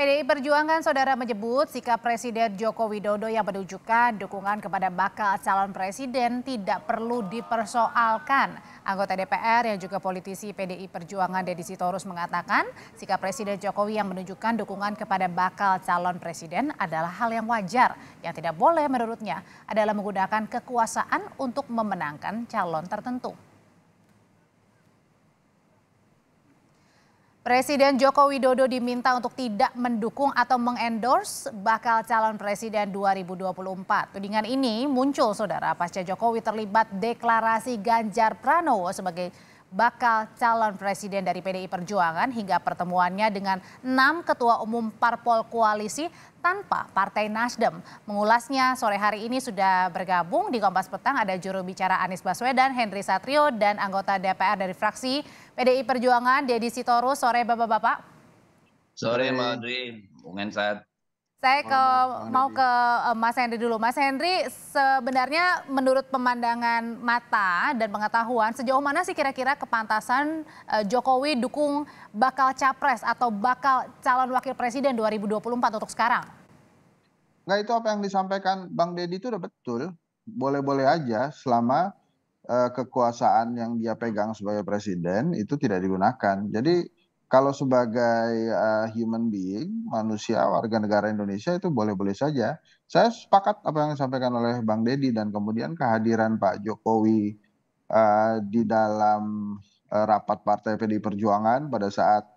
PDI Perjuangan saudara menyebut sikap Presiden Joko Widodo yang menunjukkan dukungan kepada bakal calon presiden tidak perlu dipersoalkan. Anggota DPR yang juga politisi PDI Perjuangan Deddy Sitorus mengatakan sikap Presiden Jokowi yang menunjukkan dukungan kepada bakal calon presiden adalah hal yang wajar. Yang tidak boleh menurutnya adalah menggunakan kekuasaan untuk memenangkan calon tertentu. Presiden Joko Widodo diminta untuk tidak mendukung atau mengendorse bakal calon presiden 2024. Tudingan ini muncul saudara pasca Jokowi terlibat deklarasi Ganjar Pranowo sebagai bakal calon presiden dari PDI Perjuangan hingga pertemuannya dengan 6 ketua umum parpol koalisi tanpa Partai Nasdem. Mengulasnya sore hari ini sudah bergabung di Kompas Petang ada juru bicara Anies Baswedan, Henry Satrio, dan anggota DPR dari fraksi PDI Perjuangan, Deddy Sitorus. Sore Bapak-Bapak. Sore Mbak Audrey, Bung Hensat. Saya mau ke Mas Henry dulu. Mas Henry, sebenarnya menurut pemandangan mata dan pengetahuan, sejauh mana sih kira-kira kepantasan Jokowi dukung bakal capres atau bakal calon wakil presiden 2024 untuk sekarang? Nggak, itu apa yang disampaikan Bang Deddy itu udah betul. Boleh-boleh aja selama kekuasaan yang dia pegang sebagai presiden itu tidak digunakan. Jadi kalau sebagai human being, manusia, warga negara Indonesia itu boleh-boleh saja. Saya sepakat apa yang disampaikan oleh Bang Deddy dan kemudian kehadiran Pak Jokowi di dalam rapat Partai PDI Perjuangan pada saat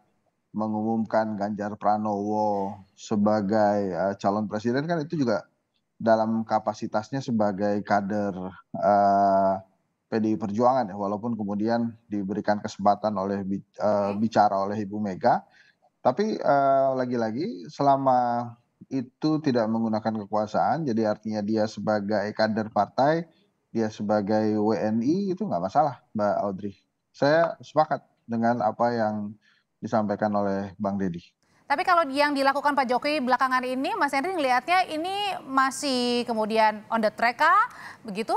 mengumumkan Ganjar Pranowo sebagai calon presiden kan itu juga dalam kapasitasnya sebagai kader PDI Perjuangan ya, walaupun kemudian diberikan kesempatan oleh bicara oleh Ibu Mega, tapi lagi-lagi selama itu tidak menggunakan kekuasaan, jadi artinya dia sebagai kader partai, dia sebagai WNI itu nggak masalah, Mbak Audrey. Saya sepakat dengan apa yang disampaikan oleh Bang Deddy. Tapi kalau yang dilakukan Pak Jokowi belakangan ini, Mas Henry melihatnya ini masih kemudian on the track kah? Begitu?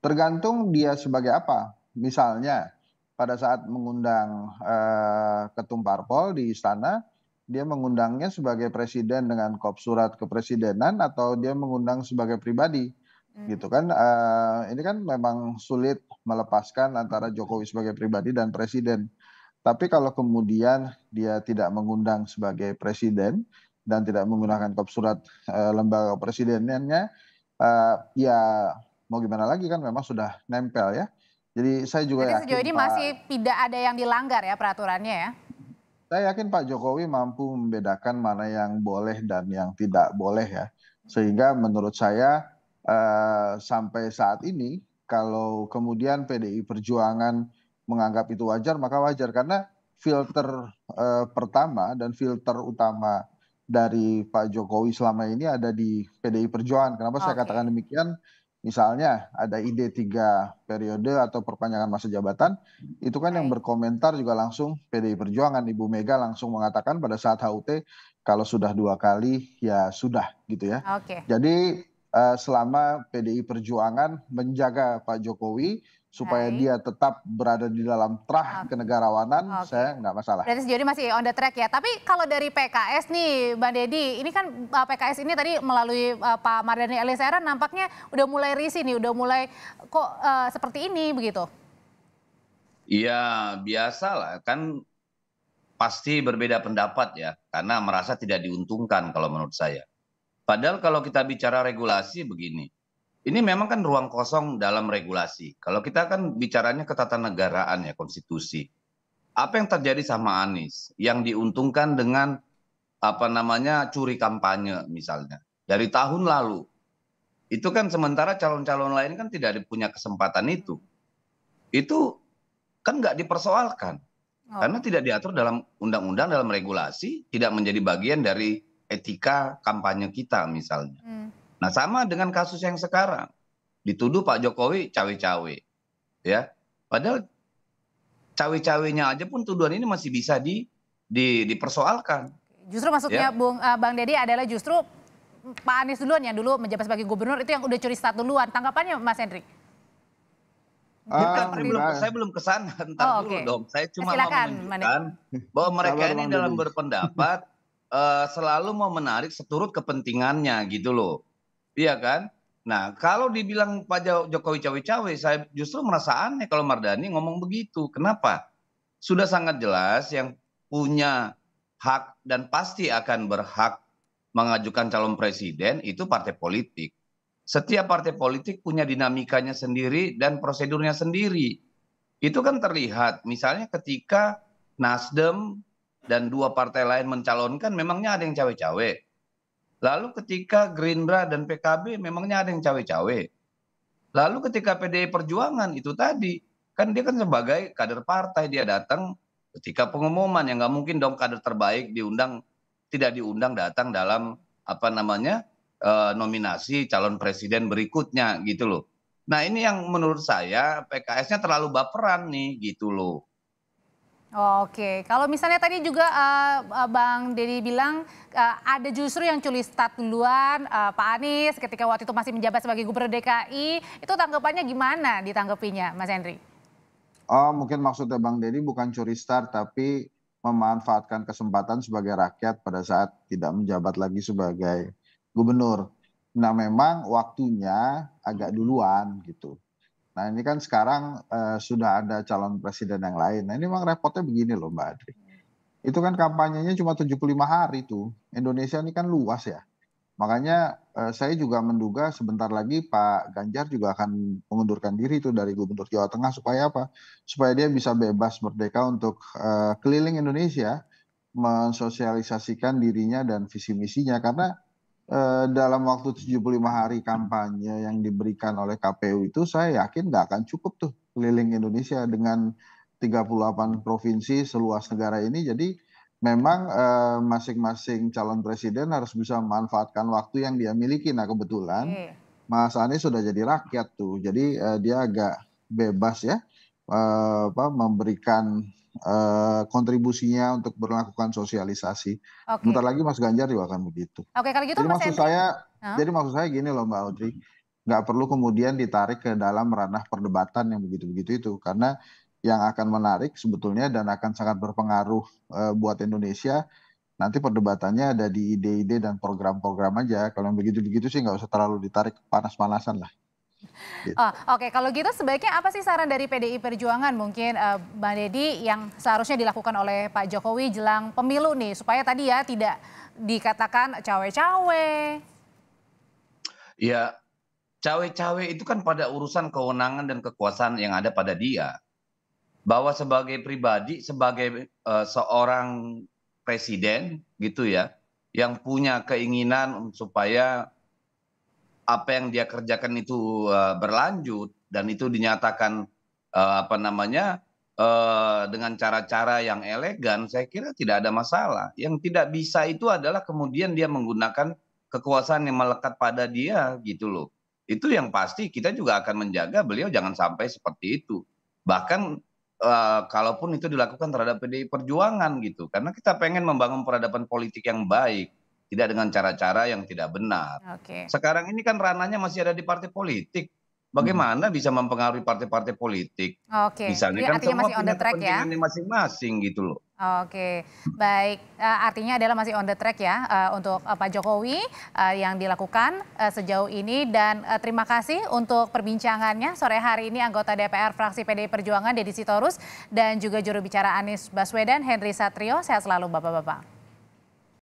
Tergantung dia sebagai apa. Misalnya pada saat mengundang ketum parpol di istana, dia mengundangnya sebagai presiden dengan kop surat kepresidenan atau dia mengundang sebagai pribadi, gitu kan? Ini kan memang sulit melepaskan antara Jokowi sebagai pribadi dan presiden. Tapi kalau kemudian dia tidak mengundang sebagai presiden dan tidak menggunakan kop surat lembaga presidennya, ya mau gimana lagi kan memang sudah nempel ya. Jadi saya juga Jadi sejauh ini masih tidak ada yang dilanggar ya peraturannya ya? Saya yakin Pak Jokowi mampu membedakan mana yang boleh dan yang tidak boleh ya. Sehingga menurut saya sampai saat ini kalau kemudian PDI Perjuangan menganggap itu wajar maka wajar karena filter pertama dan filter utama dari Pak Jokowi selama ini ada di PDI Perjuangan. Kenapa saya katakan demikian? Misalnya ada ide 3 periode atau perpanjangan masa jabatan, itu kan yang berkomentar juga langsung PDI Perjuangan. Ibu Mega langsung mengatakan pada saat HUT kalau sudah 2 kali ya sudah gitu ya. Jadi selama PDI Perjuangan menjaga Pak Jokowi supaya dia tetap berada di dalam terah kenegarawanan, saya nggak masalah. Berarti sejauh ini masih on the track ya. Tapi kalau dari PKS nih, Bang Deddy, ini kan PKS ini tadi melalui Pak Mardhani Alisera nampaknya udah mulai risih nih, udah mulai kok seperti ini begitu? Iya, biasalah kan pasti berbeda pendapat ya, karena merasa tidak diuntungkan kalau menurut saya. Padahal kalau kita bicara regulasi begini, ini memang kan ruang kosong dalam regulasi. Kalau kita kan bicaranya ketatanegaraan ya, konstitusi. Apa yang terjadi sama Anies? Yang diuntungkan dengan apa namanya curi kampanye misalnya. Dari tahun lalu. Itu kan sementara calon-calon lain kan tidak punya kesempatan itu. Itu kan nggak dipersoalkan. Karena tidak diatur dalam undang-undang, dalam regulasi, tidak menjadi bagian dari etika kampanye kita misalnya. Nah sama dengan kasus yang sekarang, dituduh Pak Jokowi cawe-cawe, ya. Padahal cawe-cawenya aja pun tuduhan ini masih bisa dipersoalkan. Justru maksudnya Bang Deddy adalah justru Pak Anies duluan yang dulu menjabat sebagai gubernur itu yang udah curi start duluan. Tanggapannya Mas Henry? Saya belum kesana, ntar dulu dong. Saya cuma mau menunjukkan bahwa mereka ini dalam berpendapat selalu mau menarik seturut kepentingannya gitu loh. Iya kan? Nah, kalau dibilang Pak Jokowi cawe-cawe, saya justru merasa aneh kalau Mardhani ngomong begitu. Kenapa? Sudah sangat jelas yang punya hak dan pasti akan berhak mengajukan calon presiden itu partai politik. Setiap partai politik punya dinamikanya sendiri dan prosedurnya sendiri. Itu kan terlihat misalnya ketika Nasdem dan dua partai lain mencalonkan memangnya ada yang cawe-cawe. Lalu ketika Gerindra dan PKB memangnya ada yang cawe-cawe. Lalu ketika PDI Perjuangan itu tadi, kan dia kan sebagai kader partai dia datang ketika pengumuman, yang nggak mungkin dong kader terbaik tidak diundang datang dalam apa namanya nominasi calon presiden berikutnya gitu loh. Nah ini yang menurut saya PKS-nya terlalu baperan nih gitu loh. Oke, kalau misalnya tadi juga Bang Deddy bilang ada justru yang curi start duluan, Pak Anies ketika waktu itu masih menjabat sebagai Gubernur DKI, itu tanggapannya gimana ditanggapinya Mas Henry? Oh, mungkin maksudnya Bang Deddy bukan curi start, tapi memanfaatkan kesempatan sebagai rakyat pada saat tidak menjabat lagi sebagai gubernur. Nah, memang waktunya agak duluan gitu. Nah, ini kan sekarang sudah ada calon presiden yang lain. Nah, ini memang repotnya begini loh Mbak Adri. Itu kan kampanyenya cuma 75 hari tuh. Indonesia ini kan luas ya. Makanya saya juga menduga sebentar lagi Pak Ganjar juga akan mengundurkan diri tuh dari Gubernur Jawa Tengah supaya apa? Supaya dia bisa bebas merdeka untuk keliling Indonesia mensosialisasikan dirinya dan visi misinya karena dalam waktu 75 hari kampanye yang diberikan oleh KPU itu saya yakin nggak akan cukup tuh keliling Indonesia dengan 38 provinsi seluas negara ini. Jadi memang masing-masing calon presiden harus bisa memanfaatkan waktu yang dia miliki. Nah kebetulan Mas Anies sudah jadi rakyat tuh, jadi dia agak bebas ya memberikan kontribusinya untuk melakukan sosialisasi. Bentar lagi Mas Ganjar juga akan begitu. Oke, kalau gitu Jadi Mas maksud Henry. jadi maksud saya gini loh Mbak Audrey, nggak perlu kemudian ditarik ke dalam ranah perdebatan yang begitu-begitu itu, karena yang akan menarik sebetulnya dan akan sangat berpengaruh buat Indonesia nanti perdebatannya ada di ide-ide dan program-program aja. Kalau yang begitu-begitu sih nggak usah terlalu ditarik panas-panasan lah. Gitu. Oke, kalau gitu sebaiknya apa sih saran dari PDI Perjuangan mungkin Bang Deddy yang seharusnya dilakukan oleh Pak Jokowi jelang pemilu nih supaya tadi ya tidak dikatakan cawe-cawe. Ya, cawe-cawe itu kan pada urusan kewenangan dan kekuasaan yang ada pada dia. Bahwa sebagai pribadi, sebagai seorang presiden gitu ya, yang punya keinginan supaya apa yang dia kerjakan itu berlanjut dan itu dinyatakan apa namanya dengan cara-cara yang elegan, saya kira tidak ada masalah. Yang tidak bisa itu adalah kemudian dia menggunakan kekuasaan yang melekat pada dia gitu loh. Itu yang pasti kita juga akan menjaga beliau jangan sampai seperti itu. Bahkan kalaupun itu dilakukan terhadap PDI Perjuangan gitu, karena kita pengen membangun peradaban politik yang baik, tidak dengan cara-cara yang tidak benar. Sekarang ini kan ranahnya masih ada di partai politik. Bagaimana bisa mempengaruhi partai-partai politik? Misalnya kan semua punya kepentingannya masing-masing gitu loh. Oke, baik. Artinya adalah masih on the track ya untuk Pak Jokowi yang dilakukan sejauh ini. Dan terima kasih untuk perbincangannya sore hari ini anggota DPR fraksi PDI Perjuangan Deddy Sitorus dan juga juru bicara Anies Baswedan Henry Satrio. Sehat selalu Bapak-Bapak.